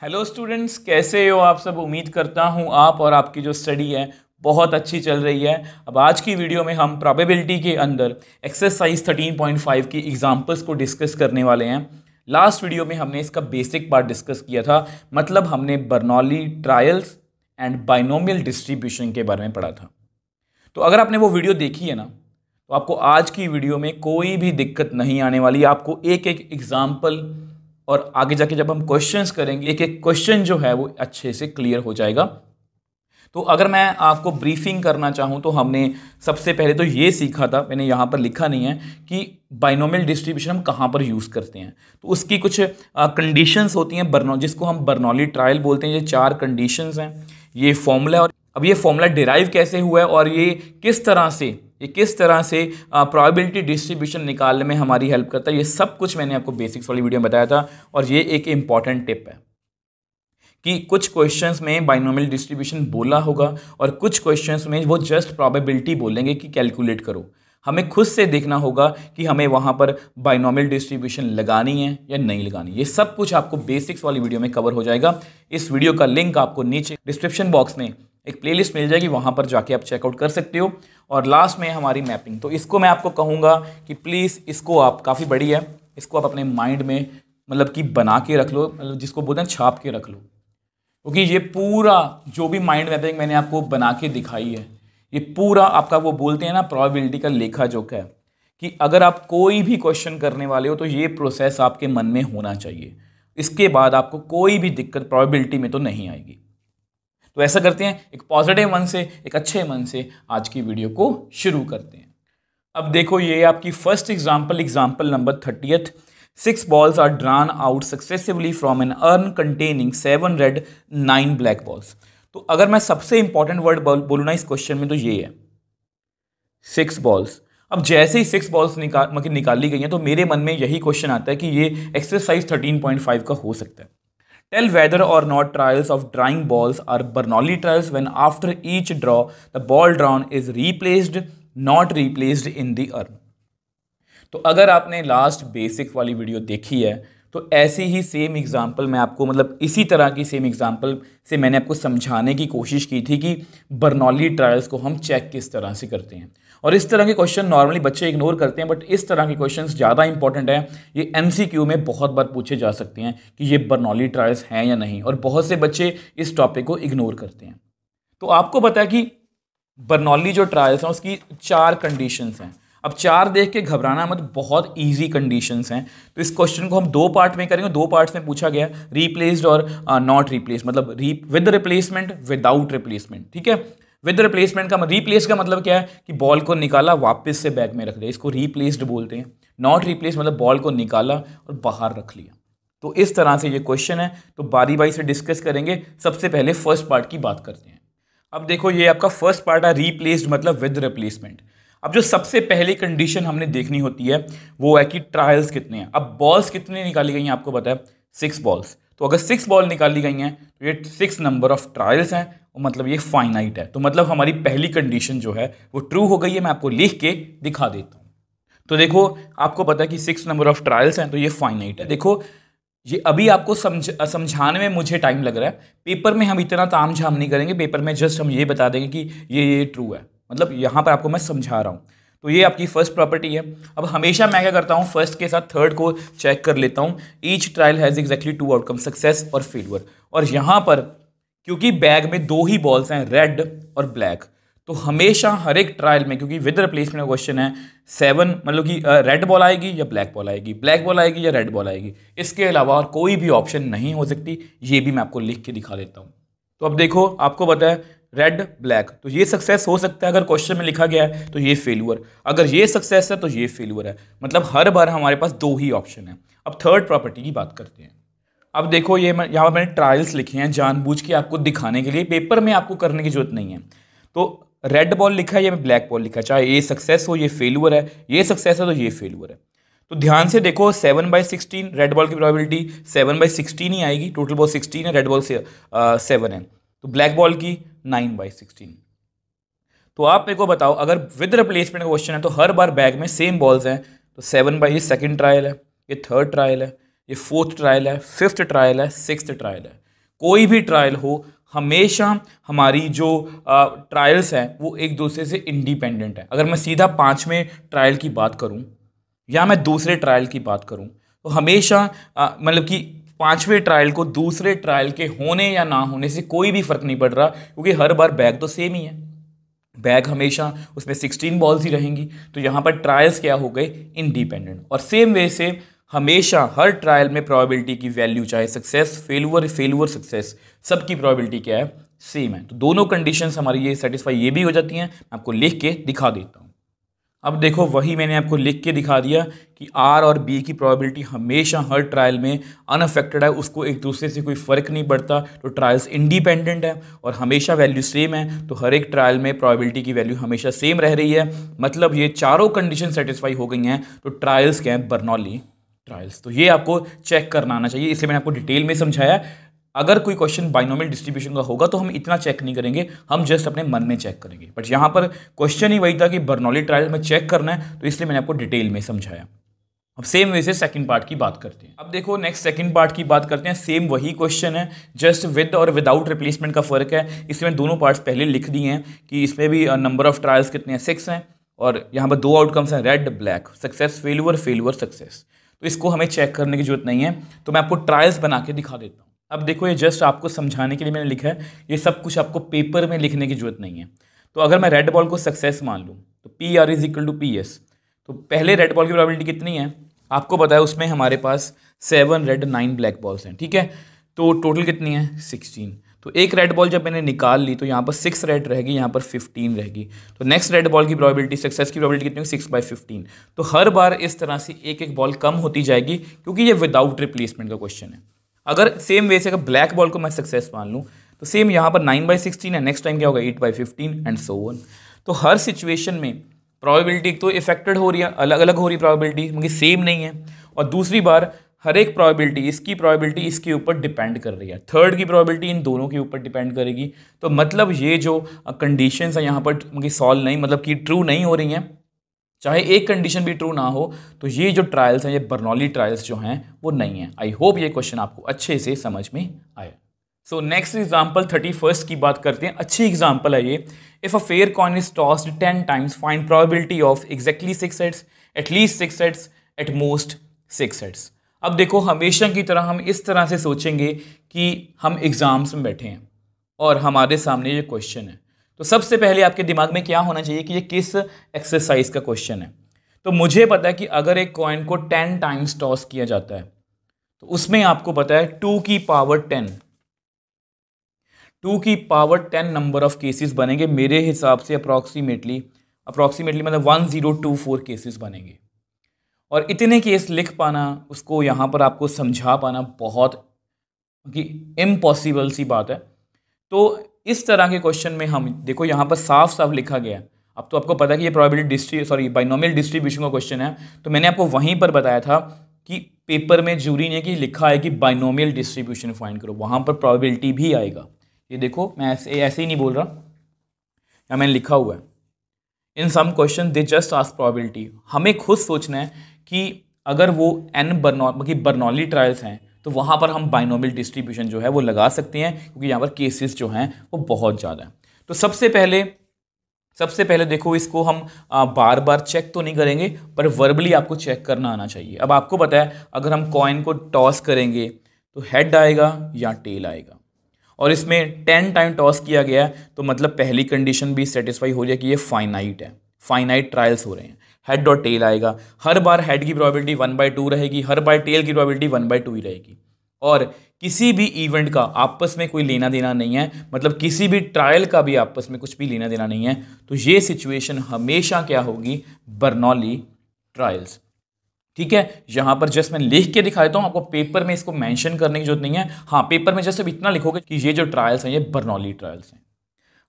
Hello students, कैसे हो आप सब। उम्मीद करता हूँ आप और आपकी जो स्टडी है बहुत अच्छी चल रही है। अब आज की वीडियो में हम प्रोबेबिलिटी के अंदर एक्सरसाइज 13.5 की एग्जांपल्स को डिस्कस करने वाले हैं। लास्ट वीडियो में हमने इसका बेसिक पार्ट डिस्कस किया था, मतलब हमने Bernoulli trials and binomial distribution के बारे में पढ़ा था। तो अगर आपने वो वीडियो देखी है ना, तो आपको आज की वीडियो में कोई भी दिक्कत नहीं आने वाली। आपको एक एक एग्जाम्पल और आगे जाके जब हम क्वेश्चंस करेंगे एक एक क्वेश्चन जो है वो अच्छे से क्लियर हो जाएगा। तो अगर मैं आपको ब्रीफिंग करना चाहूँ तो हमने सबसे पहले तो ये सीखा था, मैंने यहाँ पर लिखा नहीं है कि बाइनोमियल डिस्ट्रीब्यूशन हम कहाँ पर यूज़ करते हैं। तो उसकी कुछ कंडीशंस होती हैं जिसको हम बर्नौली ट्रायल बोलते हैं। ये 4 कंडीशंस हैं, ये फॉर्मूला। और अब ये फॉर्मूला डिराइव कैसे हुआ है और ये किस तरह से प्रोबेबिलिटी डिस्ट्रीब्यूशन निकालने में हमारी हेल्प करता है, ये सब कुछ मैंने आपको बेसिक्स वाली वीडियो में बताया था। और ये एक इंपॉर्टेंट टिप है कि कुछ क्वेश्चंस में बाइनोमियल डिस्ट्रीब्यूशन बोला होगा और कुछ क्वेश्चंस में वो जस्ट प्रोबेबिलिटी बोलेंगे कि कैलकुलेट करो। हमें खुद से देखना होगा कि हमें वहाँ पर बाइनोमियल डिस्ट्रीब्यूशन लगानी है या नहीं लगानी। ये सब कुछ आपको बेसिक्स वाली वीडियो में कवर हो जाएगा। इस वीडियो का लिंक आपको नीचे डिस्क्रिप्शन बॉक्स में एक प्लेलिस्ट मिल जाएगी, वहाँ पर जाके आप चेकआउट कर सकते हो। और लास्ट में हमारी मैपिंग, तो इसको मैं आपको कहूँगा कि प्लीज़ इसको आप, काफ़ी बड़ी है, इसको आप अपने माइंड में मतलब कि बना के रख लो, मतलब जिसको बोलते हैं छाप के रख लो। क्योंकि ये पूरा जो भी माइंड मैपिंग मैंने आपको बना के दिखाई है, ये पूरा आपका वो बोलते हैं ना प्रोबेबिलिटी का लेखा जोखा है कि अगर आप कोई भी क्वेश्चन करने वाले हो तो ये प्रोसेस आपके मन में होना चाहिए। इसके बाद आपको कोई भी दिक्कत प्रोबेबिलिटी में तो नहीं आएगी। तो ऐसा करते हैं, एक पॉजिटिव मन से, एक अच्छे मन से आज की वीडियो को शुरू करते हैं। अब देखो, ये आपकी first example number 30th। 6 balls are drawn out successively from an urn containing 7 red 9 black balls। तो अगर मैं सबसे इंपॉर्टेंट वर्ड बोलूँ ना इस क्वेश्चन में तो ये है 6 balls। अब जैसे ही 6 balls निकाली गई हैं तो मेरे मन में यही क्वेश्चन आता है कि ये एक्सरसाइज 13.5 का हो सकता है। Tell whether or not trials of drawing balls are Bernoulli trials when after each draw the ball drawn is replaced, not replaced in the urn। तो अगर आपने लास्ट बेसिक वाली वीडियो देखी है तो ऐसी ही सेम एग्जांपल मैं आपको, मतलब इसी तरह की सेम एग्जांपल से मैंने आपको समझाने की कोशिश की थी कि बर्नौली ट्रायल्स को हम चेक किस तरह से करते हैं। और इस तरह के क्वेश्चन नॉर्मली बच्चे इग्नोर करते हैं, बट इस तरह के क्वेश्चन ज़्यादा इंपॉर्टेंट हैं। ये MCQ में बहुत बार पूछे जा सकते हैं कि ये बर्नौली ट्रायल्स हैं या नहीं, और बहुत से बच्चे इस टॉपिक को इग्नोर करते हैं। तो आपको पता है कि बर्नौली जो ट्रायल्स हैं उसकी 4 कंडीशंस हैं। अब 4 देख के घबराना मत, बहुत इजी कंडीशंस हैं। तो इस क्वेश्चन को हम 2 पार्ट में करेंगे। 2 पार्ट्स में पूछा गया रिप्लेस्ड और नॉट रिप्लेस, मतलब विद रिप्लेसमेंट, विदाउट रिप्लेसमेंट। ठीक है, विद रिप्लेसमेंट का रिप्लेस का मतलब क्या है कि बॉल को निकाला वापस से बैग में रख दिया, इसको रिप्लेस्ड बोलते हैं। नॉट रिप्लेस मतलब बॉल को निकाला और बाहर रख लिया। तो इस तरह से ये क्वेश्चन है, तो बारी बारी से डिस्कस करेंगे। सबसे पहले फर्स्ट पार्ट की बात करते हैं। अब देखो, ये आपका फर्स्ट पार्ट है रिप्लेस्ड मतलब विद रिप्लेसमेंट। अब जो सबसे पहली कंडीशन हमने देखनी होती है वो है कि ट्रायल्स कितने हैं। अब बॉल्स कितनी निकाली गई हैं आपको पता है, 6 बॉल्स। तो अगर 6 बॉल निकाली गई हैं तो ये 6 नंबर ऑफ ट्रायल्स हैं, मतलब ये फाइनाइट है। तो मतलब हमारी पहली कंडीशन जो है वो ट्रू हो गई है। मैं आपको लिख के दिखा देता हूँ। तो देखो, आपको पता है कि 6 नंबर ऑफ ट्रायल्स हैं तो ये फाइनाइट है। देखो, ये अभी आपको समझाने में मुझे टाइम लग रहा है। पेपर में हम इतना ताम झाम नहीं करेंगे, पेपर में जस्ट हम ये बता देंगे कि ये ट्रू है, मतलब यहाँ पर आपको मैं समझा रहा हूँ। तो ये आपकी फर्स्ट प्रॉपर्टी है। अब हमेशा मैं क्या करता हूँ, फर्स्ट के साथ थर्ड को चेक कर लेता हूँ। Each trial has exactly 2 outcome, success और फेलियर। और यहाँ पर क्योंकि बैग में 2 ही बॉल्स हैं, रेड और ब्लैक, तो हमेशा हर एक ट्रायल में, क्योंकि विद रिप्लेसमेंट का क्वेश्चन है, 7 मतलब कि रेड बॉल आएगी या ब्लैक बॉल आएगी, ब्लैक बॉल आएगी या रेड बॉल आएगी, इसके अलावा और कोई भी ऑप्शन नहीं हो सकती। ये भी मैं आपको लिख के दिखा देता हूँ। तो अब देखो, आपको पता है रेड ब्लैक, तो ये सक्सेस हो सकता है अगर क्वेश्चन में लिखा गया है, तो ये फेलियर। अगर ये सक्सेस है तो ये फेलियर है, मतलब हर बार हमारे पास 2 ही ऑप्शन है। अब थर्ड प्रॉपर्टी की बात करते हैं। अब देखो, ये यहाँ पर मैंने ट्रायल्स लिखे हैं जानबूझ के आपको दिखाने के लिए, पेपर में आपको करने की जरूरत नहीं है। तो रेड बॉल लिखा है या ब्लैक बॉल लिखा है, चाहे ये सक्सेस हो ये फेलियर है, ये सक्सेस है तो ये फेलियर है। तो ध्यान से देखो, 7/16 रेड बॉल की प्रोबेबिलिटी 7/16 ही आएगी। टोटल बॉल 16 है, रेड बॉल से 7 है। तो ब्लैक बॉल की 9/16। तो आप मेरे को बताओ, अगर विद रिप्लेसमेंट का क्वेश्चन है तो हर बार बैग में सेम बॉल्स हैं, तो 7 सेकंड ट्रायल है, ये थर्ड ट्रायल है, ये फोर्थ ट्रायल है, फिफ्थ ट्रायल है, सिक्स्थ ट्रायल है। कोई भी ट्रायल हो, हमेशा हमारी जो ट्रायल्स हैं वो एक दूसरे से इंडिपेंडेंट है। अगर मैं सीधा 5वें ट्रायल की बात करूं या मैं दूसरे ट्रायल की बात करूं, तो हमेशा मतलब कि 5वें ट्रायल को दूसरे ट्रायल के होने या ना होने से कोई भी फर्क नहीं पड़ रहा, क्योंकि हर बार बैग तो सेम ही है। बैग हमेशा उसमें 16 बॉल्स ही रहेंगी। तो यहाँ पर ट्रायल्स क्या हो गए, इंडिपेंडेंट। और सेम वे से हमेशा हर ट्रायल में प्रोबेबिलिटी की वैल्यू, चाहे सक्सेस फेलुअर सक्सेस, सबकी प्रोबेबिलिटी क्या है, सेम है। तो दोनों कंडीशंस हमारी ये सेटिस्फाई ये भी हो जाती हैं। मैं आपको लिख के दिखा देता हूँ। अब देखो, वही मैंने आपको लिख के दिखा दिया कि आर और बी की प्रोबेबिलिटी हमेशा हर ट्रायल में अनअफेक्टेड है, उसको एक दूसरे से कोई फर्क नहीं पड़ता। तो ट्रायल्स इंडिपेंडेंट है और हमेशा वैल्यू सेम है, तो हर एक ट्रायल में प्रोबेबिलिटी की वैल्यू हमेशा सेम रह रही है। मतलब ये चारों कंडीशन सेटिस्फाई हो गई हैं। तो ट्रायल्स क्या है, बर्नौली ट्रायल्स। तो ये आपको चेक करना आना चाहिए, इसे मैंने आपको डिटेल में समझाया। अगर कोई क्वेश्चन बाइनोमियल डिस्ट्रीब्यूशन का होगा तो हम इतना चेक नहीं करेंगे, हम जस्ट अपने मन में चेक करेंगे। बट यहाँ पर क्वेश्चन ही वही था कि बर्नौली ट्रायल में चेक करना है, तो इसलिए मैंने आपको डिटेल में समझाया। अब सेम वे से सेकंड पार्ट की बात करते हैं। अब देखो, नेक्स्ट सेकंड पार्ट की बात करते हैं। सेम वही क्वेश्चन है, जस्ट विद और विदाउट रिप्लेसमेंट का फर्क है। इसमें दोनों पार्ट्स पहले लिख दिए हैं कि इसमें भी नंबर ऑफ ट्रायल्स कितने हैं, 6 हैं। और यहाँ पर 2 आउटकम्स हैं, red black, success failure success. तो इसको हमें चेक करने की जरूरत नहीं है, तो मैं आपको ट्रायल्स बना के दिखा देता हूँ। अब देखो, ये जस्ट आपको समझाने के लिए मैंने लिखा है, ये सब कुछ आपको पेपर में लिखने की जरूरत नहीं है। तो अगर मैं रेड बॉल को सक्सेस मान लूँ तो PR is equal to PS। तो पहले रेड बॉल की प्रोबेबिलिटी कितनी है आपको पता है, उसमें हमारे पास 7 रेड 9 ब्लैक बॉल्स हैं, ठीक है। तो टोटल कितनी है, 16। तो एक रेड बॉल जब मैंने निकाल ली तो यहाँ पर 6 रेड रहेगी, यहाँ पर 15 रहेगी। तो नेक्स्ट रेड बॉल की प्रोबेबिलिटी, सक्सेस की प्रोबेबिलिटी कितनी होगी, 6/15। तो हर बार इस तरह से एक एक बॉल कम होती जाएगी, क्योंकि ये विदाउट रिप्लेसमेंट का क्वेश्चन है। अगर सेम वे से अगर ब्लैक बॉल को मैं सक्सेस मान लूँ तो सेम यहाँ पर 9/16 है, नेक्स्ट टाइम क्या होगा 8/15 एंड सो ऑन। तो हर सिचुएशन में प्रोबेबिलिटी तो इफेक्टेड हो रही है, अलग अलग हो रही है प्रोबेबिलिटी, क्योंकि सेम नहीं है। और दूसरी बार हर एक प्रोबेबिलिटी, इसकी प्रोबेबिलिटी इसके ऊपर डिपेंड कर रही है, थर्ड की प्रोबेबिलिटी इन दोनों के ऊपर डिपेंड करेगी। तो मतलब ये जो कंडीशंस हैं यहाँ पर सॉल्व नहीं, मतलब कि ट्रू नहीं हो रही हैं, चाहे एक कंडीशन भी ट्रू ना हो, तो ये जो ट्रायल्स हैं, ये बर्नौली ट्रायल्स जो हैं वो नहीं है। आई होप ये क्वेश्चन आपको अच्छे से समझ में आया। सो नेक्स्ट एग्जाम्पल 31 की बात करते हैं। अच्छी एग्जाम्पल है ये। If a fair coin is tossed 10 times, find probability of exactly 6 heads, at least 6 heads, at most 6 heads. अब देखो, हमेशा की तरह हम इस तरह से सोचेंगे कि हम एग्जाम्स में बैठे हैं और हमारे सामने ये क्वेश्चन है। तो सबसे पहले आपके दिमाग में क्या होना चाहिए कि ये किस एक्सरसाइज का क्वेश्चन है। तो मुझे पता है कि अगर एक कॉइन को 10 टाइम्स टॉस किया जाता है तो उसमें आपको पता है 2 की पावर 10 नंबर ऑफ केसेस बनेंगे। मेरे हिसाब से अप्रॉक्सीमेटली मतलब 1024 केसेस बनेंगे। और इतने केस लिख पाना, उसको यहाँ पर आपको समझा पाना बहुत इम्पॉसिबल सी बात है। तो इस तरह के क्वेश्चन में हम देखो, यहाँ पर साफ साफ लिखा गया है। अब तो आपको पता है कि ये बाइनोमियल डिस्ट्रीब्यूशन का क्वेश्चन है। तो मैंने आपको वहीं पर बताया था कि पेपर में जरूरी नहीं है कि लिखा है कि बाइनोमियल डिस्ट्रीब्यूशन फाइंड करो, वहाँ पर प्रोबेबिलिटी भी आएगा। ये देखो, मैं ऐसे ही नहीं बोल रहा, या मैंने लिखा हुआ है, in some question they just ask probability. हमें खुद सोचना है कि अगर वो बर्नौली ट्रायल्स हैं तो वहाँ पर हम बाइनोमियल डिस्ट्रीब्यूशन जो है वो लगा सकते हैं, क्योंकि यहाँ पर केसेस जो हैं वो बहुत ज़्यादा हैं। तो सबसे पहले देखो, इसको हम बार बार चेक तो नहीं करेंगे, पर वर्बली आपको चेक करना आना चाहिए। अब आपको पता है अगर हम कॉइन को टॉस करेंगे तो हेड आएगा या टेल आएगा, और इसमें 10 टाइम टॉस किया गया है, तो मतलब पहली कंडीशन भी सेटिस्फाई हो जाए कि ये फाइनाइट है, फाइनाइट ट्रायल्स हो रहे हैं। हेड और टेल आएगा, हर बार हेड की प्रोबेबिलिटी 1/2 रहेगी, हर बार टेल की प्रोबेबिलिटी 1/2 ही रहेगी। और किसी भी इवेंट का आपस में कोई लेना देना नहीं है, मतलब किसी भी ट्रायल का भी आपस में कुछ भी लेना देना नहीं है। तो ये सिचुएशन हमेशा क्या होगी, बर्नौली ट्रायल्स। ठीक है, यहाँ पर जस्ट मैं लिख के दिखा देता हूँ आपको, पेपर में इसको मेंशन करने की जरूरत नहीं है। हाँ, पेपर में जस्ट अब इतना लिखोगे कि ये जो ट्रायल्स हैं ये बर्नौली ट्रायल्स हैं।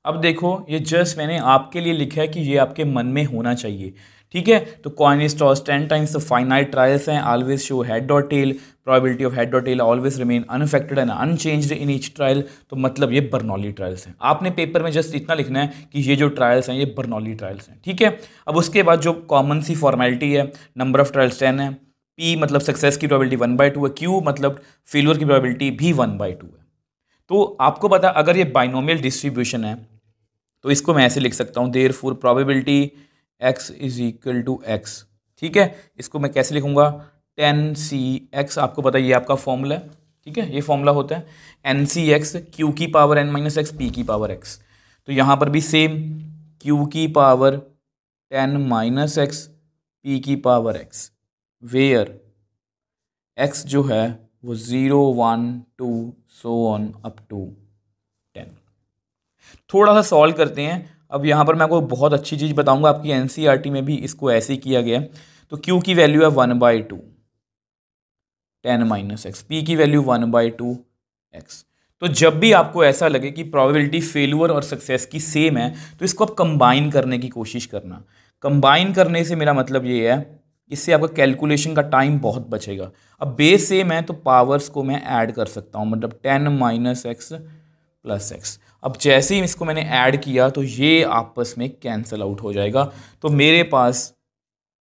अब देखो, ये जस्ट मैंने आपके लिए लिखा है कि ये आपके मन में होना चाहिए। ठीक है, तो coin is toss 10 times, finite trials हैं, ऑलवेज शो हेड और टेल, प्रोबेबिलिटी ऑफ हेड और tail always remain unaffected and unchanged in each trial. तो मतलब ये बर्नौली ट्रायल्स हैं। आपने पेपर में जस्ट इतना लिखना है कि ये जो ट्रायल्स हैं ये बर्नौली ट्रायल्स हैं। ठीक है, अब उसके बाद जो कॉमन सी फॉर्मेलिटी है, नंबर ऑफ ट्रायल्स 10 है, P मतलब सक्सेस की प्रोबेबिलिटी 1/2 है, Q मतलब फेलियर की प्रोबेबिलिटी भी 1/2 है। तो आपको पता अगर ये बाइनोमियल डिस्ट्रीब्यूशन है तो इसको मैं ऐसे लिख सकता हूँ, therefore probability x is equal to x. ठीक है, इसको मैं कैसे लिखूंगा, 10cx, आपको पता है ये आपका फॉर्मूला है। ठीक है, ये फॉर्मूला होता है ncx q की power n minus x p की पावर x। तो यहाँ पर भी सेम q की पावर 10 माइनस एक्स p की पावर x, वेयर x जो है वो 0 1 2 सो ऑन अप टू 10। थोड़ा सा सॉल्व करते हैं। अब यहाँ पर मैं आपको बहुत अच्छी चीज़ बताऊंगा, आपकी एनसीईआरटी में भी इसको ऐसे ही किया गया है। तो q की वैल्यू है 1/2 10 माइनस एक्स, पी की वैल्यू 1/2 एक्स। तो जब भी आपको ऐसा लगे कि प्रोबेबिलिटी फेल्यूर और सक्सेस की सेम है तो इसको आप कंबाइन करने की कोशिश करना। कंबाइन करने से मेरा मतलब ये है, इससे आपका कैलकुलेशन का टाइम बहुत बचेगा। अब बेस सेम है तो पावर्स को मैं ऐड कर सकता हूँ, मतलब 10 माइनस एक्स प्लस एक्स। अब जैसे ही इसको मैंने ऐड किया तो ये आपस में कैंसिल आउट हो जाएगा। तो मेरे पास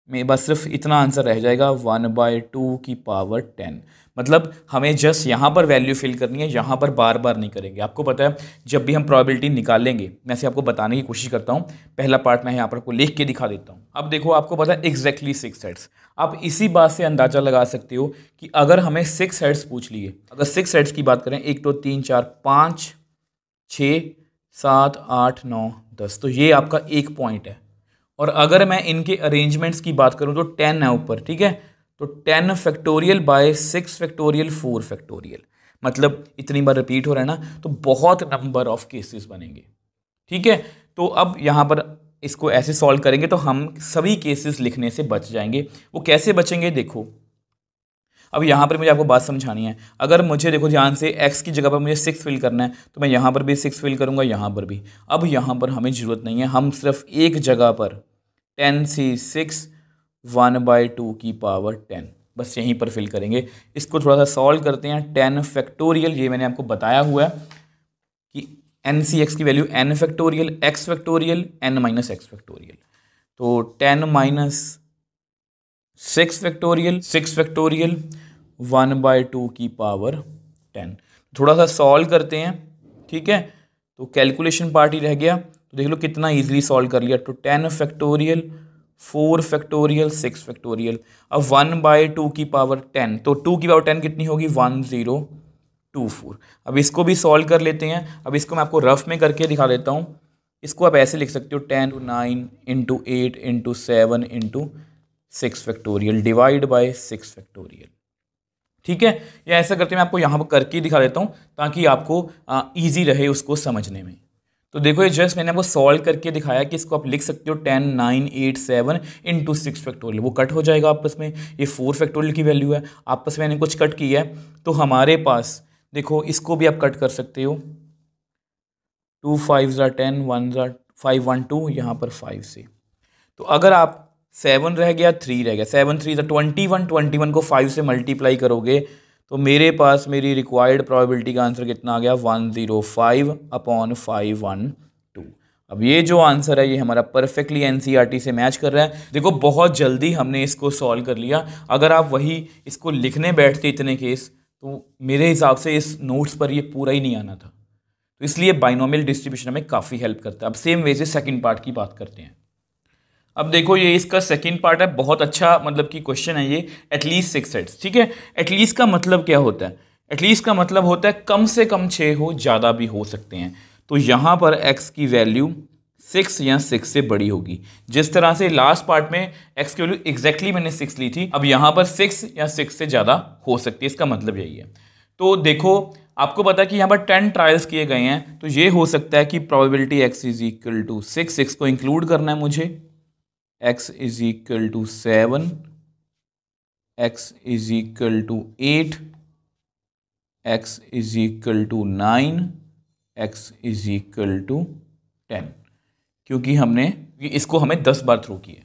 सिर्फ इतना आंसर रह जाएगा 1/2 की पावर 10। मतलब हमें जस्ट यहाँ पर वैल्यू फिल करनी है, यहाँ पर बार बार नहीं करेंगे। आपको पता है जब भी हम प्रोबेबिलिटी निकालेंगे, मैं से आपको बताने की कोशिश करता हूँ। पहला पार्ट मैं यहाँ पर आपको लिख के दिखा देता हूँ। अब देखो, आपको पता है एग्जैक्टली 6 हेड्स। आप इसी बात से अंदाजा लगा सकते हो कि अगर हमें 6 हेड्स पूछ लिए, अगर 6 हेड्स की बात करें 1 2 3 4 5 6 7 8 9 10, तो ये आपका एक पॉइंट है। और अगर मैं इनके अरेंजमेंट्स की बात करूं तो 10 है ऊपर। ठीक है, तो 10 फैक्टोरियल बाय 6 फैक्टोरियल 4 फैक्टोरियल, मतलब इतनी बार रिपीट हो रहा है ना, तो बहुत नंबर ऑफ केसेस बनेंगे। ठीक है, तो अब यहाँ पर इसको ऐसे सॉल्व करेंगे तो हम सभी केसेस लिखने से बच जाएंगे। वो कैसे बचेंगे देखो, अब यहाँ पर मुझे आपको बात समझानी है। अगर मुझे देखो ध्यान से x की जगह पर मुझे 6 फिल करना है तो मैं यहाँ पर भी 6 फिल करूँगा, यहाँ पर भी। अब यहाँ पर हमें ज़रूरत नहीं है, हम सिर्फ एक जगह पर 10c6 1/2 की पावर 10 बस यहीं पर फिल करेंगे। इसको थोड़ा सा सॉल्व करते हैं। 10 फैक्टोरियल, ये मैंने आपको बताया हुआ है कि ncx की value n factorial x factorial n minus x factorial. तो 10 माइनस 6 फैक्टोरियल 6 फैक्टोरियल 1/2 की पावर 10। थोड़ा सा सॉल्व करते हैं। ठीक है, तो कैलकुलेशन पार्ट ही रह गया। तो देख लो कितना इजीली सॉल्व कर लिया। तो 10 फैक्टोरियल 4 फैक्टोरियल 6 फैक्टोरियल। अब 1/2 की पावर 10, तो 2 की पावर 10 कितनी होगी, 1024। अब इसको भी सॉल्व कर लेते हैं। अब इसको मैं आपको रफ में करके दिखा देता हूँ। इसको आप ऐसे लिख सकते हो 10 × 9 × 8 × 7 × 6 फैक्टोरियल डिवाइड बाय 6 फैक्टोरियल। ठीक है, या ऐसा करते मैं आपको यहाँ पर करके दिखा देता हूँ ताकि आपको इजी रहे उसको समझने में। तो देखो, ये जस्ट मैंने आपको सॉल्व करके दिखाया कि इसको आप लिख सकते हो 10 9 8 7 × 6 फैक्टोरियल। वो कट हो जाएगा आपस में। ये 4 फैक्टोरियल की वैल्यू है, आपस में मैंने कुछ कट किया है। तो हमारे पास देखो, इसको भी आप कट कर सकते हो। 2 5 10 1 5 1 2, यहाँ पर 5 से। तो अगर आप 7 रह गया 3 रह गया, 7 3 21, 21 को 5 से मल्टीप्लाई करोगे तो मेरे पास मेरी रिक्वायर्ड प्रोबेबिलिटी का आंसर कितना आ गया, 105/512। अब ये जो आंसर है ये हमारा परफेक्टली एनसीईआरटी से मैच कर रहा है। देखो, बहुत जल्दी हमने इसको सॉल्व कर लिया। अगर आप वही इसको लिखने बैठते इतने केस तो मेरे हिसाब से इस नोट्स पर ये पूरा ही नहीं आना था। तो इसलिए बाइनोमियल डिस्ट्रीब्यूशन हमें काफ़ी हेल्प करता है। अब सेम वे से सेकेंड पार्ट की बात करते हैं। अब देखो, ये इसका सेकंड पार्ट है। बहुत अच्छा मतलब कि क्वेश्चन है ये, एटलीस्ट 6 हेड्स। ठीक है, एटलीस्ट का मतलब क्या होता है, एटलीस्ट का मतलब होता है कम से कम 6 हो, ज़्यादा भी हो सकते हैं। तो यहाँ पर x की वैल्यू 6 या 6 से बड़ी होगी। जिस तरह से लास्ट पार्ट में x की वैल्यू एग्जैक्टली मैंने 6 ली थी, अब यहाँ पर 6 या 6 से ज़्यादा हो सकती है। इसका मतलब यही है। तो देखो, आपको पता है कि यहाँ पर 10 ट्रायल्स किए गए हैं, तो ये हो सकता है कि probability x is equal to 6 को इंक्लूड करना है मुझे, x is equal to 7, x is equal to 8, x is equal to 9, x is equal to 10, क्योंकि इसको हमें 10 बार थ्रो किया।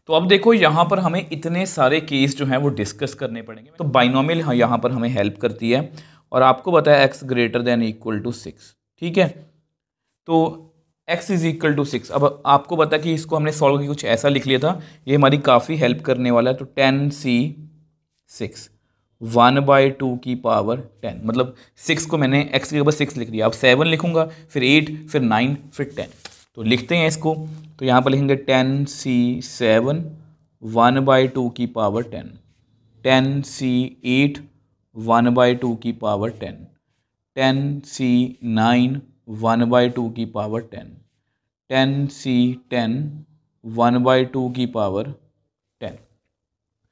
तो अब देखो, यहाँ पर हमें इतने सारे केस जो हैं वो डिस्कस करने पड़ेंगे। तो बाइनोमियल यहाँ पर हमें हेल्प करती है। और आपको पता है x greater than equal to 6। ठीक है, तो x इज इक्वल टू 6। अब आपको पता है कि इसको हमने सॉल्व करके कुछ ऐसा लिख लिया था, ये हमारी काफ़ी हेल्प करने वाला है। तो 10c6 1/2 की पावर 10, मतलब 6 को मैंने x के ऊपर 6 लिख दिया। अब 7 लिखूंगा, फिर 8, फिर 9, फिर 10। तो लिखते हैं इसको। तो यहाँ पर लिखेंगे 10c7 1/2 की पावर 10, 10c8 1/2 की पावर 10, 10c9 1/2 की पावर 10, 10c10 1/2 की पावर 10।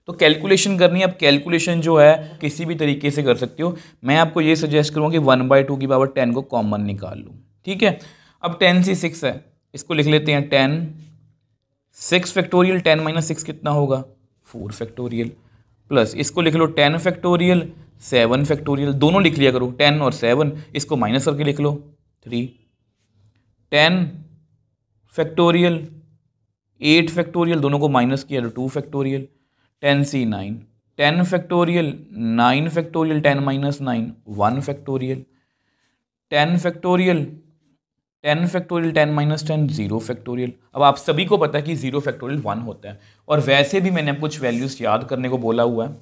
तो कैलकुलेशन करनी है। अब कैलकुलेशन जो है किसी भी तरीके से कर सकते हो। मैं आपको ये सजेस्ट करूँगा कि 1/2 की पावर 10 को कॉमन निकाल लूँ, ठीक है। अब 10c6 है, इसको लिख लेते हैं 10 6 फैक्टोरियल, 10 - 6 कितना होगा 4 फैक्टोरियल, प्लस इसको लिख लो 10 फैक्टोरियल 7 फैक्टोरियल, दोनों लिख लिया करो 10 और 7, इसको माइनस करके लिख लो 3, 10 फैक्टोरियल 8 फैक्टोरियल, दोनों को माइनस किया तो 2 factorial, 10c9 10 factorial 9 factorial, 10 - 9 1 factorial, 10 factorial 10 factorial 10 - 10 0 factorial. अब आप सभी को पता है कि 0 फैक्टोरियल 1 होता है, और वैसे भी मैंने कुछ वैल्यूज याद करने को बोला हुआ है।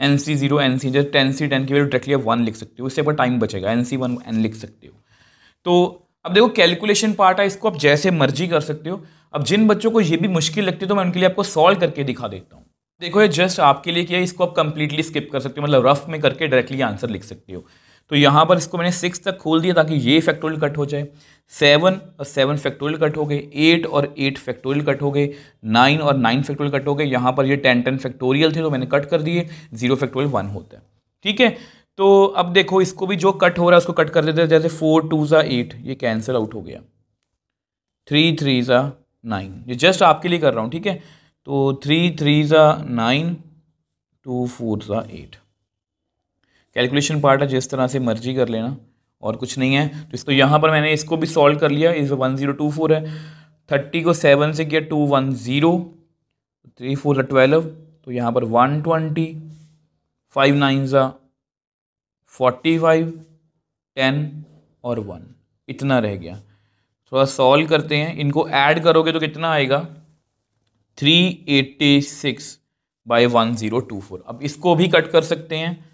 NC0 NC, जैसे 10C10 की वैल्यू डायरेक्टली आप 1 लिख सकते हो, इससे पर टाइम बचेगा, NC1 N लिख सकते हो। तो अब देखो कैलकुलेशन पार्ट है, इसको आप जैसे मर्जी कर सकते हो। अब जिन बच्चों को ये भी मुश्किल लगती है तो मैं उनके लिए आपको सॉल्व करके दिखा देता हूँ। देखो ये जस्ट आपके लिए किया, इसको आप कंप्लीटली स्किप कर सकते हो, मतलब रफ में करके डायरेक्टली आंसर लिख सकते हो। तो यहाँ पर इसको मैंने 6 तक खोल दिया ताकि ये फैक्टोरियल कट हो जाए, 7 और 7 फैक्टोरियल कट हो गए, 8 और 8 फैक्टोरियल कट हो गए, 9 और 9 फैक्टोरियल कट हो गए। यहाँ पर ये 10 फैक्टोरियल थे तो मैंने कट कर दिए, 0 फैक्टोरियल 1 होता है, ठीक है। तो अब देखो इसको भी जो कट हो रहा है उसको कट कर देते हैं, जैसे 4 2 ज़ा 8, ये कैंसिल आउट हो गया, 3 3 ज़ा 9, ये जस्ट आपके लिए कर रहा हूँ, ठीक है। तो 3 3 ज़ा 9, 2 4 ज़ा 8। कैलकुलेशन पार्ट है, जिस तरह से मर्जी कर लेना, और कुछ नहीं है। तो इसको यहाँ पर मैंने इसको भी सॉल्व कर लिया, इस 1024 है, 30 को 7 से किया 210, 3 4 12, तो यहाँ पर 120, 5 9 ज़ा 45, 10 और 1, इतना रह गया। थोड़ा सॉल्व करते हैं, इनको ऐड करोगे तो कितना आएगा 386/1024। अब इसको भी कट कर सकते हैं,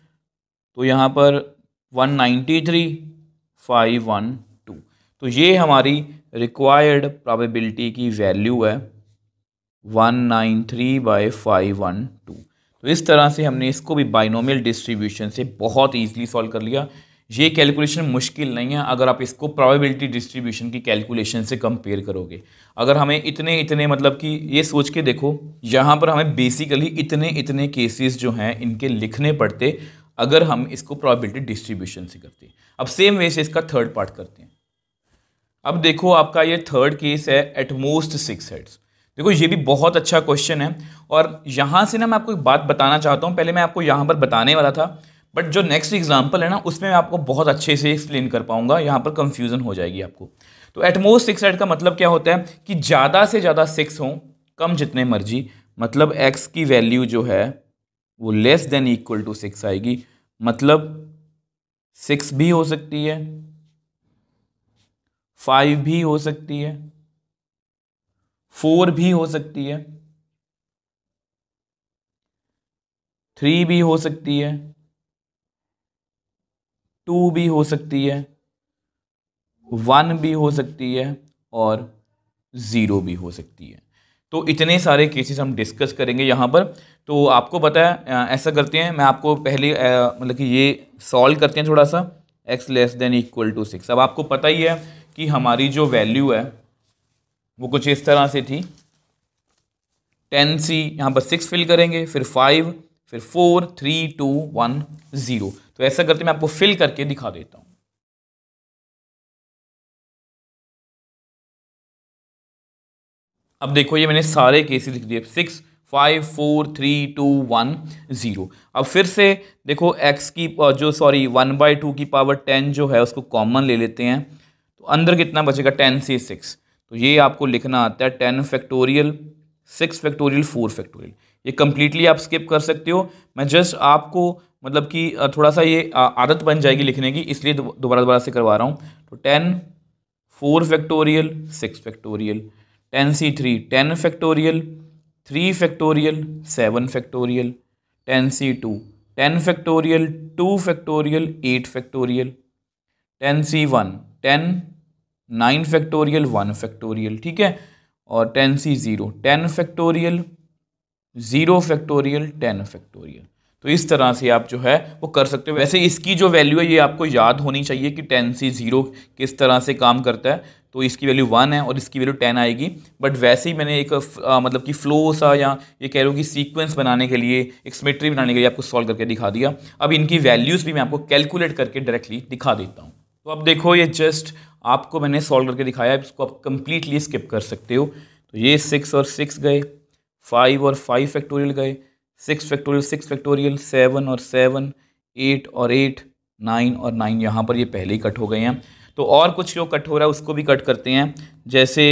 तो यहाँ पर 193 512, तो ये हमारी रिक्वायर्ड प्रोबेबिलिटी की वैल्यू है 193/512। तो इस तरह से हमने इसको भी बाइनोमियल डिस्ट्रीब्यूशन से बहुत ईजिली सॉल्व कर लिया। ये कैलकुलेशन मुश्किल नहीं है अगर आप इसको प्रोबेबिलिटी डिस्ट्रीब्यूशन की कैलकुलेशन से कंपेयर करोगे। अगर हमें इतने इतने, मतलब कि ये सोच के देखो, यहाँ पर हमें बेसिकली इतने इतने केसेस जो हैं इनके लिखने पड़ते अगर हम इसको प्रोबेबिलिटी डिस्ट्रीब्यूशन से करते। अब सेम वे से इसका थर्ड पार्ट करते हैं। अब देखो आपका ये थर्ड केस है, एटमोस्ट 6 हेड्स। देखो ये भी बहुत अच्छा क्वेश्चन है, और यहाँ से ना मैं आपको एक बात बताना चाहता हूँ। पहले मैं आपको यहाँ पर बताने वाला था, बट जो नेक्स्ट एग्जाम्पल है ना उसमें मैं आपको बहुत अच्छे से एक्सप्लेन कर पाऊंगा, यहाँ पर कंफ्यूजन हो जाएगी आपको। तो एटमोस्ट 6 हेड का मतलब क्या होता है कि ज़्यादा से ज़्यादा 6 हों, कम जितने मर्जी, मतलब x की वैल्यू जो है वो लेस देन इक्वल टू 6 आएगी। मतलब 6 भी हो सकती है, 5 भी हो सकती है, 4 भी हो सकती है, 3 भी हो सकती है, 2 भी हो सकती है, 1 भी हो सकती है, और 0 भी हो सकती है। तो इतने सारे केसेस हम डिस्कस करेंगे यहाँ पर। तो आपको पता है, ऐसा करते हैं, मैं आपको पहले मतलब कि ये सॉल्व करते हैं थोड़ा सा, x less than equal to 6। अब आपको पता ही है कि हमारी जो वैल्यू है वो कुछ इस तरह से थी, 10c, यहाँ पर 6 फिल करेंगे, फिर 5, फिर 4 3 2 1 0। तो ऐसा करते मैं आपको फिल करके दिखा देता हूँ। अब देखो ये मैंने सारे केसेस लिख दिए, 6 5 4 3 2 1 0। अब फिर से देखो x की जो 1/2 की पावर 10 जो है उसको कॉमन ले लेते हैं, तो अंदर कितना बचेगा 10 से 6। तो ये आपको लिखना आता है 10 फैक्टोरियल 6 फैक्टोरियल 4 फैक्टोरियल। ये कंप्लीटली आप स्किप कर सकते हो, मैं जस्ट आपको मतलब कि थोड़ा सा ये आदत बन जाएगी लिखने की, इसलिए दोबारा दोबारा से करवा रहा हूँ। तो 10 4 factorial 6 factorial, 10c3 10 factorial 3 factorial 7 factorial, 10c2 10 factorial, 2 factorial, 8 factorial, 10C1 10, 9 factorial, 1 factorial, ठीक है, और 10C0 10 फैक्टोरियल, 0 फैक्टोरियल, 10 फैक्टोरियल। तो इस तरह से आप जो है वो कर सकते हो। वैसे इसकी जो वैल्यू है ये आपको याद होनी चाहिए कि 10C0 किस तरह से काम करता है। तो इसकी वैल्यू 1 है और इसकी वैल्यू 10 आएगी। बट वैसे ही मैंने एक मतलब कि फ्लो सा या ये कह रहा हूँ कि सीक्वेंस बनाने के लिए, एक सिमेट्री बनाने के लिए आपको सॉल्व करके दिखा दिया। अब इनकी वैल्यूज़ भी मैं आपको कैलकुलेट करके डायरेक्टली दिखा देता हूँ। तो अब देखो, ये जस्ट आपको मैंने सॉल्व करके दिखाया है, इसको आप कंप्लीटली स्किप कर सकते हो। तो ये 6 और 6 गए, 5 और 5 फैक्टोरियल गए, 6 फैक्टोरियल 6 फैक्टोरियल, 7 और 7, 8 और 8, 9 और 9, यहाँ पर ये पहले ही कट हो गए हैं। तो और कुछ जो कट हो रहा है उसको भी कट करते हैं। जैसे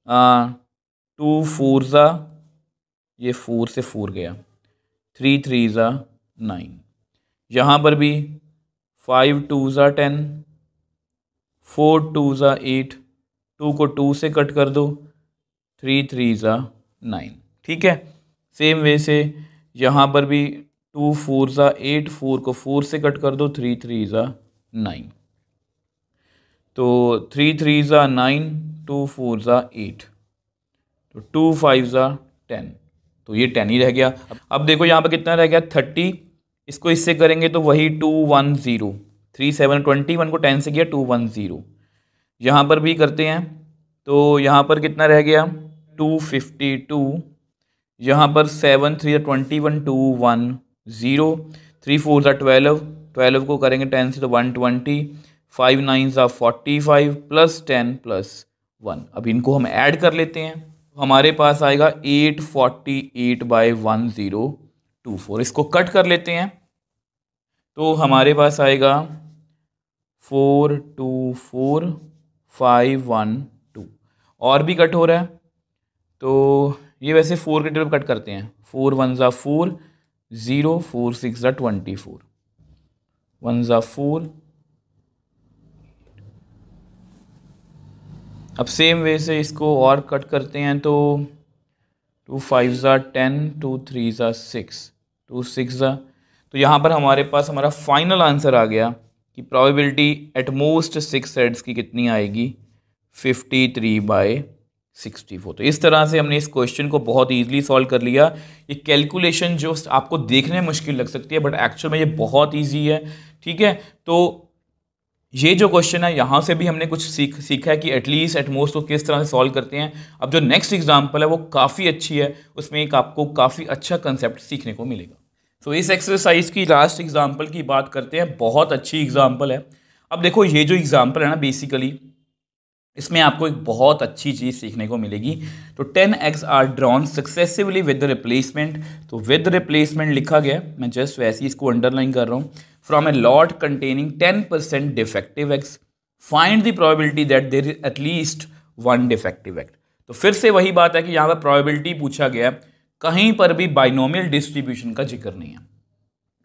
2 4 ज़ा, ये 4 से 4 गया, 3 3 ज़ा 9, यहाँ पर भी 5 2 ज़ा 10, 4 2 ज़ा 8, 2 को 2 से कट कर दो, 3 3 ज़ा 9, ठीक है। सेम वे से यहाँ पर भी 2 4 ज़ा 8, 4 को 4 से कट कर दो, 3 3 ज़ा 9, तो 3 3 ज़ा 9, 2 4 ज़ा 8, तो 2 5 ज़ा 10, तो ये 10 ही रह गया। अब देखो यहाँ पर कितना रह गया, 30, इसको इससे करेंगे तो वही 2 1 0, 3 7 21 को 10 से किया 2 1 0, यहाँ पर भी करते हैं तो यहाँ पर कितना रह गया 252, यहाँ पर 7 3 21, 2 1 0, 3 4 ज़ा 12, 12 को करेंगे 10 से तो 120, 5 9 ज़ा 45 प्लस 10 प्लस 1। अब इनको हम ऐड कर लेते हैं, हमारे पास आएगा 848/1024। इसको कट कर लेते हैं तो हमारे पास आएगा 424512, और भी कट हो रहा है तो ये वैसे 4 के टेबल कट करते हैं, 4 1 ज़ा 4, 0 4 6 ज़ा 24, 1 ज़ा 4। अब सेम वे से इसको और कट करते हैं तो 2 5 ज़ा 10, 2 3 ज़ा 6, 2 6 ज़ा, तो यहाँ पर हमारे पास हमारा फाइनल आंसर आ गया कि प्रोबेबिलिटी एट मोस्ट 6 हेड्स की कितनी आएगी, 53/64। तो इस तरह से हमने इस क्वेश्चन को बहुत ईजिली सॉल्व कर लिया। ये कैलकुलेशन जो आपको देखने में मुश्किल लग सकती है बट एक्चुअल में ये बहुत ईजी है, ठीक है। तो ये जो क्वेश्चन है यहाँ से भी हमने कुछ सीखा है कि एटलीस्ट एट मोस्ट को किस तरह से सॉल्व करते हैं। अब जो नेक्स्ट एग्जाम्पल है वो काफ़ी अच्छी है, उसमें एक आपको काफ़ी अच्छा कंसेप्ट सीखने को मिलेगा। तो इस एक्सरसाइज की लास्ट एग्जाम्पल की बात करते हैं, बहुत अच्छी एग्जाम्पल है। अब देखो ये जो एग्जाम्पल है ना, बेसिकली इसमें आपको एक बहुत अच्छी चीज़ सीखने को मिलेगी। तो 10 eggs are drawn successively with the replacement, तो विद रिप्लेसमेंट लिखा गया, मैं जस्ट वैसे ही इसको अंडरलाइन कर रहा हूँ, from a lot containing 10% defective eggs, find the probability that there is at least 1 defective egg. तो फिर से वही बात है कि यहाँ पर प्रोबेबिलिटी पूछा गया, कहीं पर भी बाइनोमियल डिस्ट्रीब्यूशन का जिक्र नहीं है।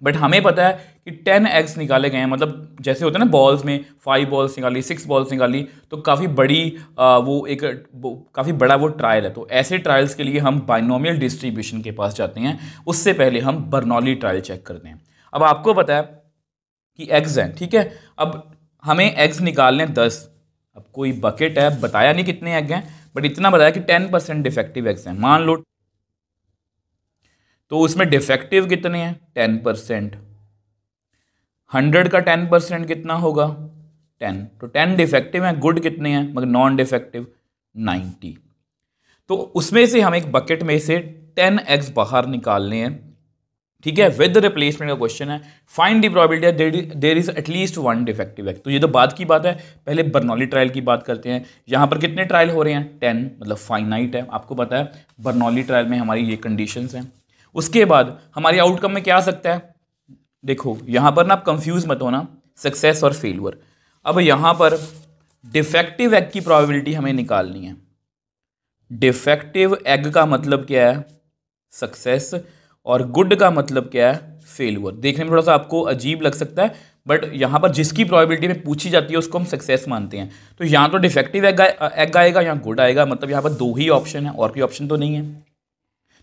बट हमें पता है कि 10 एग्स निकाले गए हैं, मतलब जैसे होता है ना बॉल्स में 5 बॉल्स निकाली, 6 बॉल्स निकाली, तो काफ़ी बड़ी काफ़ी बड़ा वो ट्रायल है। तो ऐसे ट्रायल्स के लिए हम बाइनोमियल डिस्ट्रीब्यूशन के पास जाते हैं, उससे पहले हम बर्नौली ट्रायल चेक करते हैं। अब आपको पता है कि एग्स हैं, ठीक है। अब हमें एग्स निकालने 10, अब कोई बकेट है, बताया नहीं कितने एग हैं, बट इतना बताया कि 10% डिफेक्टिव एग्स हैं। मान लो तो उसमें डिफेक्टिव कितने हैं, 10%, 100 का 10% कितना होगा, 10, तो 10 डिफेक्टिव हैं, गुड कितने हैं मगर नॉन डिफेक्टिव 90। तो उसमें से हम एक बकेट में से 10 एग्स बाहर निकालने हैं, ठीक है। विद रिप्लेसमेंट का क्वेश्चन है, find the probability there is at least 1 defective egg. तो ये तो बाद की बात है, पहले बर्नौली ट्रायल की बात करते हैं। यहाँ पर कितने ट्रायल हो रहे हैं, 10, मतलब फाइनाइट है, आपको पता है बर्नौली ट्रायल में हमारी ये कंडीशंस हैं। उसके बाद हमारी आउटकम में क्या आ सकता है, देखो यहाँ पर ना आप कंफ्यूज मत होना, सक्सेस और फेलियर। अब यहाँ पर डिफेक्टिव एग की प्रोबेबिलिटी हमें निकालनी है। डिफेक्टिव एग का मतलब क्या है, सक्सेस, और गुड का मतलब क्या है, फेलियर। देखने में थोड़ा सा आपको अजीब लग सकता है बट यहाँ पर जिसकी प्रोबेबिलिटी में पूछी जाती है उसको हम सक्सेस मानते हैं। तो यहाँ तो डिफेक्टिव एग आएगा, यहाँ गुड आएगा, मतलब यहाँ पर 2 ही ऑप्शन है और कोई ऑप्शन तो नहीं है।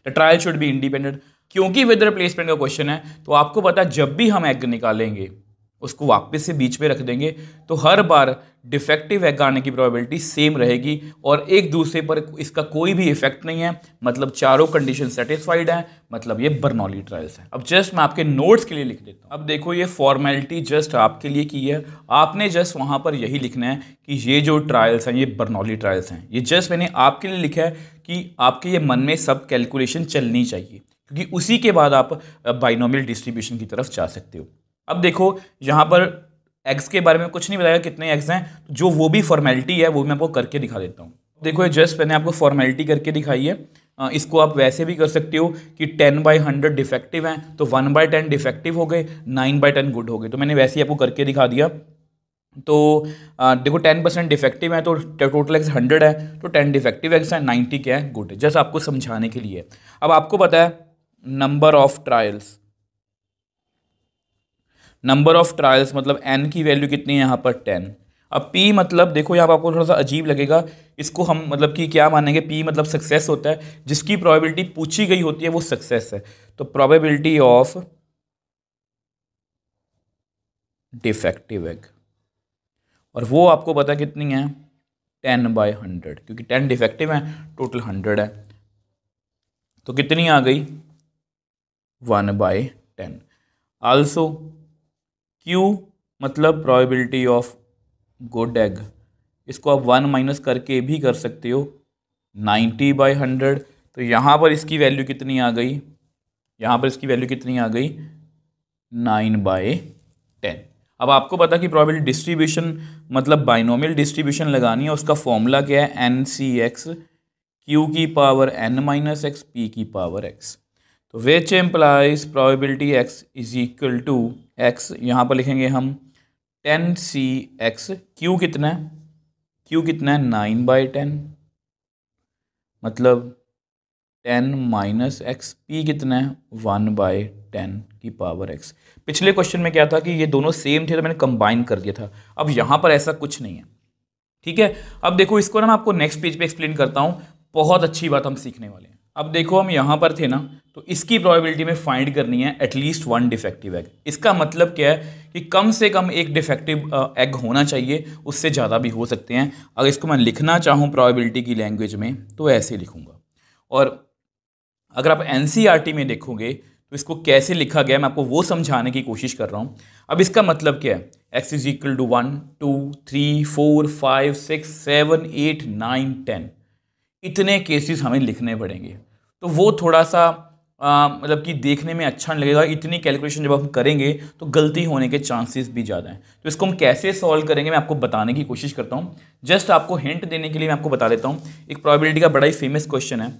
The trial should be independent. क्योंकि विद रिप्लेसमेंट का क्वेश्चन है तो आपको पता है जब भी हम एग निकालेंगे उसको वापस से बीच में रख देंगे तो हर बार डिफेक्टिव एग आने की प्रोबेबिलिटी सेम रहेगी और एक दूसरे पर इसका कोई भी इफेक्ट नहीं है, मतलब चारों कंडीशन सेटिस्फाइड है, मतलब ये बर्नौली ट्रायल्स है। अब जस्ट मैं आपके नोट्स के लिए लिख देता हूँ। अब देखो ये फॉर्मेलिटी जस्ट आपके लिए की है, आपने जस्ट वहाँ पर यही लिखना है कि ये जो ट्रायल्स हैं ये बर्नौली ट्रायल्स हैं। ये जस्ट मैंने आपके लिए लिखा है कि आपके ये मन में सब कैलकुलेशन चलनी चाहिए, क्योंकि उसी के बाद आप बाइनोमियल डिस्ट्रीब्यूशन की तरफ जा सकते हो। अब देखो यहाँ पर एग्स के बारे में कुछ नहीं बताया कितने एग्स हैं, जो वो भी फॉर्मेलिटी है वो मैं आपको करके दिखा देता हूँ। देखो ये जस्ट मैंने आपको फॉर्मेलिटी करके दिखाई है। इसको आप वैसे भी कर सकते हो कि 10/100 डिफेक्टिव हैं तो 1/10 डिफेक्टिव हो गए, 9/10 गुड हो गए, तो मैंने वैसे ही आपको करके दिखा दिया। तो देखो 10% डिफेक्टिव है तो टोटल एग्स 100 है तो 10 डिफेक्टिव एग्स हैं, 90 क्या है गुड है, जस्ट आपको समझाने के लिए। अब आपको पता है number of trials, number of trials मतलब n की वैल्यू कितनी है यहाँ पर 10। अब p मतलब देखो यहाँ पर आपको थोड़ा सा अजीब लगेगा, इसको हम मतलब कि क्या मानेंगे, p मतलब सक्सेस होता है, जिसकी प्रोबेबिलिटी पूछी गई होती है वो सक्सेस है। तो प्रोबेबिलिटी ऑफ डिफेक्टिव एग, और वो आपको पता है कितनी है 10/100, क्योंकि 10 डिफेक्टिव है टोटल 100 है, तो कितनी आ गई 1/10। आल्सो Q मतलब प्रोबेबिलिटी ऑफ गुड एग, इसको आप 1 माइनस करके भी कर सकते हो 90/100, तो यहाँ पर इसकी वैल्यू कितनी आ गई, यहाँ पर इसकी वैल्यू कितनी आ गई 9/10। अब आपको पता कि प्रोबेबिलिटी डिस्ट्रीब्यूशन मतलब बाइनोमियल डिस्ट्रीब्यूशन लगानी है, उसका फॉर्मूला क्या है NCX Q की power n minus x P की पावर x, तो which implies probability x is equal to x, यहाँ पर लिखेंगे हम 10CX, Q कितना है, Q कितना है 9/10, मतलब 10 माइनस एक्स, P कितना है 1/10 की पावर x। पिछले क्वेश्चन में क्या था कि ये दोनों सेम थे तो मैंने कंबाइन कर दिया था, अब यहाँ पर ऐसा कुछ नहीं है, ठीक है। अब देखो इसको ना मैं आपको नेक्स्ट पेज पे एक्सप्लेन करता हूँ, बहुत अच्छी बात हम सीखने वाले हैं। अब देखो हम यहाँ पर थे ना, तो इसकी प्रोबेबिलिटी में फाइंड करनी है एटलीस्ट 1 डिफेक्टिव एग। इसका मतलब क्या है कि कम से कम एक डिफेक्टिव एग होना चाहिए, उससे ज़्यादा भी हो सकते हैं। अगर इसको मैं लिखना चाहूँ प्रोबेबिलिटी की लैंग्वेज में तो ऐसे लिखूँगा, और अगर आप NCERT में देखोगे तो इसको कैसे लिखा गया मैं आपको वो समझाने की कोशिश कर रहा हूँ। अब इसका मतलब क्या है, x इज इक्वल टू 1 2 3 4 5 6 7 8 9 10, इतने केसेस हमें लिखने पड़ेंगे, तो वो थोड़ा सा मतलब कि देखने में अच्छा नहीं लगेगा। इतनी कैलकुलेशन जब हम करेंगे तो गलती होने के चांसेस भी ज़्यादा हैं, तो इसको हम कैसे सॉल्व करेंगे मैं आपको बताने की कोशिश करता हूँ। जस्ट आपको हिंट देने के लिए मैं आपको बता देता हूँ, एक प्रोबेबिलिटी का बड़ा ही फेमस क्वेश्चन है।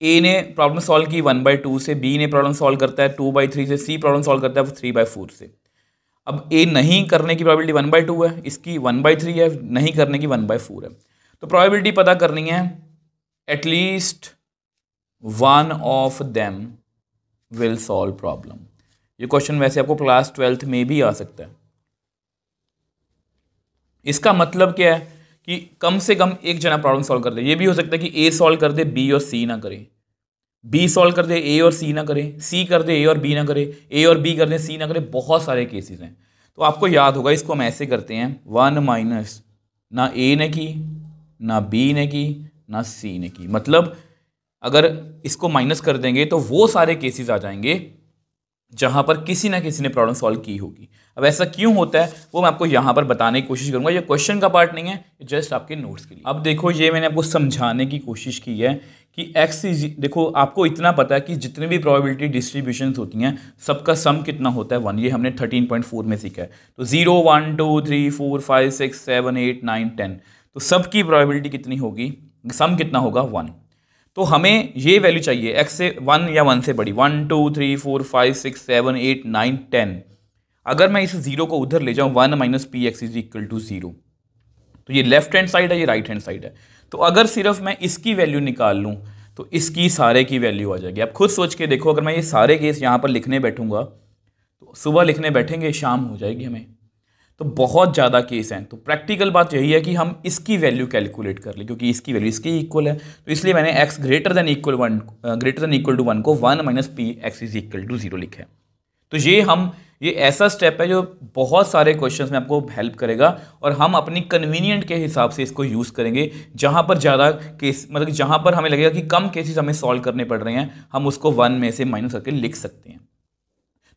A ने प्रॉब्लम सॉल्व की 1/2 से, B ने प्रॉब्लम सॉल्व करता है 2/3 से, C प्रॉब्लम सॉल्व करता है 3/4 से। अब A नहीं करने की प्रोबेबिलिटी 1/2 है, इसकी 1/3 है, नहीं करने की 1/4 है, तो प्रोबेबिलिटी पता करनी है at least one of them will solve problem. ये क्वेश्चन वैसे आपको क्लास 12th में भी आ सकता है। इसका मतलब क्या है कि कम से कम एक जना प्रॉब्लम सॉल्व कर दे। ये भी हो सकता है कि A सॉल्व कर दे B और C ना करे, B सॉल्व कर दे A और C ना करे, C कर दे A और B ना करे, A और B कर दे C ना करे, बहुत सारे केसेस हैं। तो आपको याद होगा, इसको हम ऐसे करते हैं 1 माइनस ना A ने की, ना B ने की, ना C ने की, मतलब अगर इसको माइनस कर देंगे तो वो सारे केसेस आ जाएंगे जहां पर किसी ना किसी ने प्रॉब्लम सॉल्व की होगी। अब ऐसा क्यों होता है वो मैं आपको यहां पर बताने की कोशिश करूंगा, ये क्वेश्चन का पार्ट नहीं है, जस्ट आपके नोट्स के लिए। अब देखो ये मैंने आपको समझाने की कोशिश की है कि x इज, देखो आपको इतना पता है कि जितने भी प्रोबेबिलिटी डिस्ट्रीब्यूशंस होती हैं सबका सम कितना होता है 1, ये हमने 13.4 में सीखा है। तो 0 1 2 3 4 5 6 7 8 9 10, तो सबकी प्रोबेबिलिटी कितनी होगी, सम कितना होगा 1। तो हमें ये वैल्यू चाहिए x से 1 या 1 से बड़ी, 1 2 3 4 5 6 7 8 9 10। अगर मैं इस 0 को उधर ले जाऊँ 1 minus P x is equal to 0, तो ये लेफ्ट हैंड साइड है, ये राइट हैंड साइड है। तो अगर सिर्फ मैं इसकी वैल्यू निकाल लूँ तो इसकी सारे की वैल्यू आ जाएगी। आप खुद सोच के देखो, अगर मैं ये सारे केस यहाँ पर लिखने बैठूंगा तो सुबह लिखने बैठेंगे शाम हो जाएगी हमें, तो बहुत ज़्यादा केस हैं। तो प्रैक्टिकल बात यही है कि हम इसकी वैल्यू कैलकुलेट कर लें, क्योंकि इसकी वैल्यू इसके इक्वल है। तो इसलिए मैंने x greater than equal to 1 को 1 minus P x is equal to 0 लिखा है। तो ये ऐसा स्टेप है जो बहुत सारे क्वेश्चंस में आपको हेल्प करेगा, और हम अपनी कन्वीनियंट के हिसाब से इसको यूज़ करेंगे। जहाँ पर ज़्यादा केस, मतलब जहाँ पर हमें लगेगा कि कम केसेस हमें सॉल्व करने पड़ रहे हैं, हम उसको 1 में से माइनस करके लिख सकते हैं।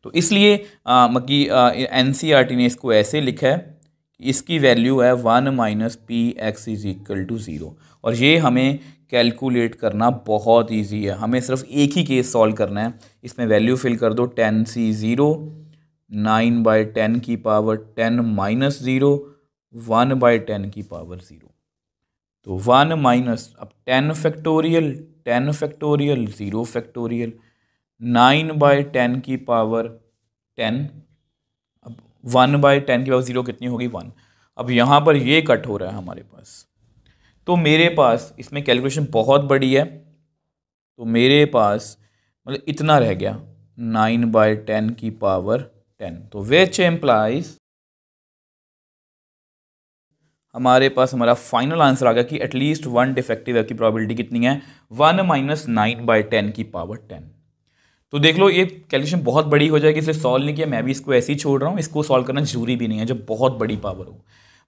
तो इसलिए NCERT ने इसको ऐसे लिखा है, इसकी वैल्यू है 1 minus P x is equal to 0, और ये हमें कैलकुलेट करना बहुत इजी है। हमें सिर्फ एक ही केस सॉल्व करना है। इसमें वैल्यू फिल कर दो 10C0, 9/10 की पावर 10 माइनस 0, 1/10 की पावर 0। तो 1 माइनस, अब 10 फैक्टोरियल, 10 फैक्टोरियल, 0 फैक्टोरियल, 9/10 की पावर 10, अब 1/10 की पावर 0 कितनी होगी 1। अब यहाँ पर ये कट हो रहा है हमारे पास, तो मेरे पास इसमें कैलकुलेशन बहुत बड़ी है, तो मेरे पास मतलब इतना रह गया 9/10 की पावर 10। तो विच एम्प्लाइज, हमारे पास हमारा फाइनल आंसर आ गया कि एटलीस्ट 1 डिफेक्टिव एरर की प्रोबेबिलिटी कितनी है 1 माइनस 9/10 की पावर 10। तो देख लो, ये कैलकुलेशन बहुत बड़ी हो जाएगी, इसलिए सॉल्व नहीं किया। मैं भी इसको ऐसे ही छोड़ रहा हूँ, इसको सॉल्व करना जरूरी भी नहीं है जब बहुत बड़ी पावर हो।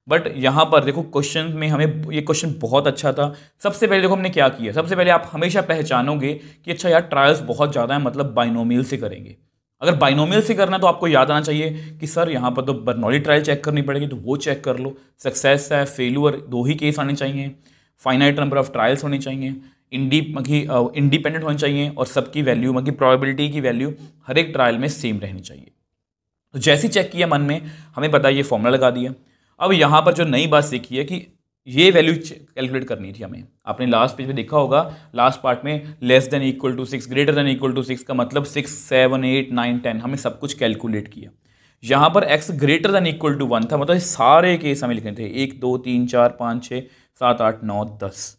बट यहाँ पर देखो क्वेश्चन में हमें ये क्वेश्चन बहुत अच्छा था। सबसे पहले देखो हमने क्या किया, सबसे पहले आप हमेशा पहचानोगे कि अच्छा यार ट्रायल्स बहुत ज़्यादा है, मतलब बाइनोमियल से करेंगे। अगर बाइनोमियल से करना है तो आपको याद आना चाहिए कि सर यहाँ पर तो बर्नौली ट्रायल चेक करनी पड़ेगी, तो वो चेक कर लो। सक्सेस है, फेल्यूर, 2 ही केस आने चाहिए, फाइनाइट नंबर ऑफ ट्रायल्स होने चाहिए, इंडिपेंडेंट होनी चाहिए, और सबकी वैल्यू मतलब प्रोबेबिलिटी की वैल्यू हर एक ट्रायल में सेम रहनी चाहिए। तो जैसे ही चेक किया मन में, हमें पता ये फॉर्मूला लगा दिया। अब यहाँ पर जो नई बात सीखी है कि ये वैल्यू कैलकुलेट करनी थी हमें। आपने लास्ट पेज में देखा होगा, लास्ट पार्ट में less than equal to 6, greater than equal to 6 का मतलब 6, 7, 8, 9, 10 हमने सब कुछ कैलकुलेट किया। यहाँ पर x greater than equal to 1 था, मतलब सारे केस हमें लिखने थे 1, 2, 3, 4, 5, 6, 7, 8, 9, 10,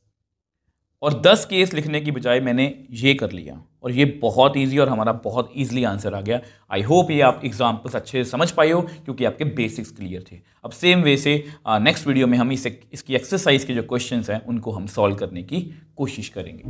और 10 केस लिखने की बजाय मैंने ये कर लिया, और ये बहुत इजी और हमारा बहुत इजीली आंसर आ गया। आई होप ये आप एग्जाम्पल्स अच्छे से समझ पाए हो, क्योंकि आपके बेसिक्स क्लियर थे। अब सेम वे से नेक्स्ट वीडियो में हम इसकी एक्सरसाइज के जो क्वेश्चंस हैं उनको हम सॉल्व करने की कोशिश करेंगे।